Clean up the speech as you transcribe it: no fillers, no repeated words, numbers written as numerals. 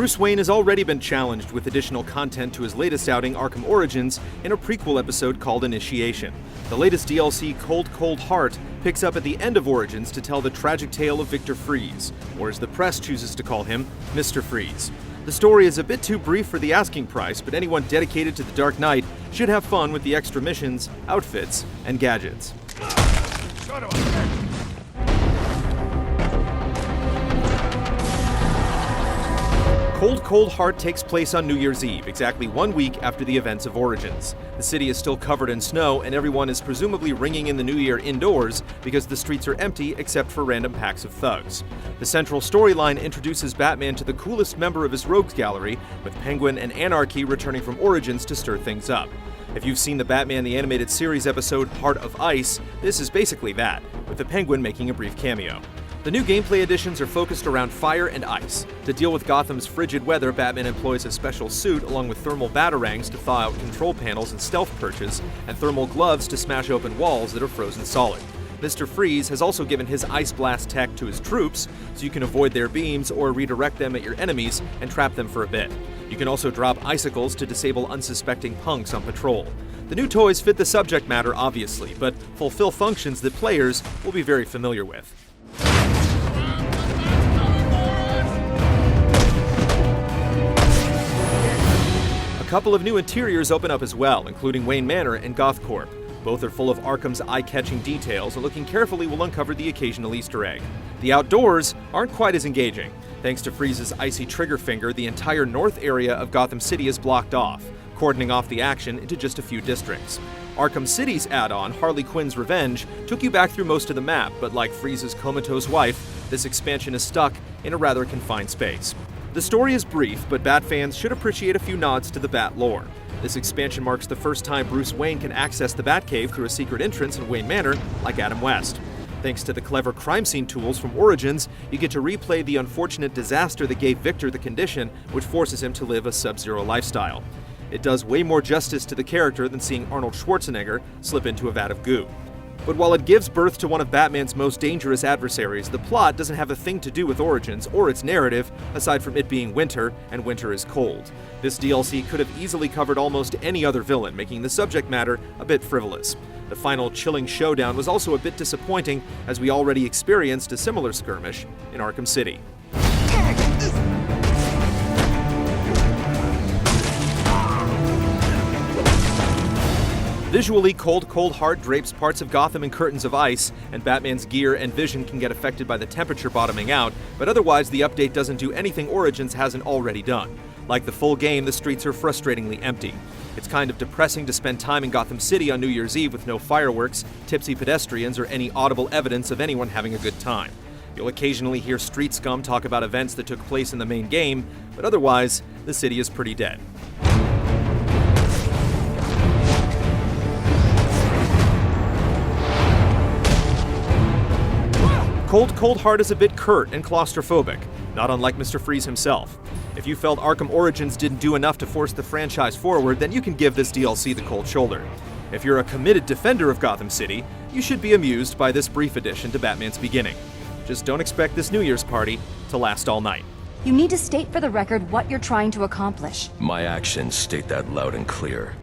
Bruce Wayne has already been challenged with additional content to his latest outing, Arkham Origins, in a prequel episode called Initiation. The latest DLC, Cold Cold Heart, picks up at the end of Origins to tell the tragic tale of Victor Freeze, or as the press chooses to call him, Mr. Freeze. The story is a bit too brief for the asking price, but anyone dedicated to the Dark Knight should have fun with the extra missions, outfits, and gadgets. Cold Cold Heart takes place on New Year's Eve, exactly 1 week after the events of Origins. The city is still covered in snow, and everyone is presumably ringing in the new year indoors because the streets are empty except for random packs of thugs. The central storyline introduces Batman to the coolest member of his rogues gallery, with Penguin and Anarchy returning from Origins to stir things up. If you've seen the Batman the Animated Series episode Heart of Ice, this is basically that, with the Penguin making a brief cameo. The new gameplay additions are focused around fire and ice. To deal with Gotham's frigid weather, Batman employs a special suit along with thermal batarangs to thaw out control panels and stealth perches, and thermal gloves to smash open walls that are frozen solid. Mr. Freeze has also given his Ice Blast tech to his troops, so you can avoid their beams or redirect them at your enemies and trap them for a bit. You can also drop icicles to disable unsuspecting punks on patrol. The new toys fit the subject matter, obviously, but fulfill functions that players will be very familiar with. A couple of new interiors open up as well, including Wayne Manor and GothCorp. Both are full of Arkham's eye-catching details, and looking carefully will uncover the occasional Easter egg. The outdoors aren't quite as engaging. Thanks to Freeze's icy trigger finger, the entire north area of Gotham City is blocked off, cordoning off the action into just a few districts. Arkham City's add-on, Harley Quinn's Revenge, took you back through most of the map, but like Freeze's comatose wife, this expansion is stuck in a rather confined space. The story is brief, but Bat fans should appreciate a few nods to the Bat lore. This expansion marks the first time Bruce Wayne can access the Batcave through a secret entrance in Wayne Manor, like Adam West. Thanks to the clever crime scene tools from Origins, you get to replay the unfortunate disaster that gave Victor the condition, which forces him to live a Sub-Zero lifestyle. It does way more justice to the character than seeing Arnold Schwarzenegger slip into a vat of goo. But while it gives birth to one of Batman's most dangerous adversaries, the plot doesn't have a thing to do with Origins or its narrative, aside from it being winter, and winter is cold. This DLC could have easily covered almost any other villain, making the subject matter a bit frivolous. The final chilling showdown was also a bit disappointing, as we already experienced a similar skirmish in Arkham City. Visually, Cold Cold Heart drapes parts of Gotham in curtains of ice, and Batman's gear and vision can get affected by the temperature bottoming out, but otherwise the update doesn't do anything Origins hasn't already done. Like the full game, the streets are frustratingly empty. It's kind of depressing to spend time in Gotham City on New Year's Eve with no fireworks, tipsy pedestrians, or any audible evidence of anyone having a good time. You'll occasionally hear street scum talk about events that took place in the main game, but otherwise, the city is pretty dead. Cold Cold Heart is a bit curt and claustrophobic, not unlike Mr. Freeze himself. If you felt Arkham Origins didn't do enough to force the franchise forward, then you can give this DLC the cold shoulder. If you're a committed defender of Gotham City, you should be amused by this brief addition to Batman's beginning. Just don't expect this New Year's party to last all night. You need to state for the record what you're trying to accomplish. My actions state that loud and clear.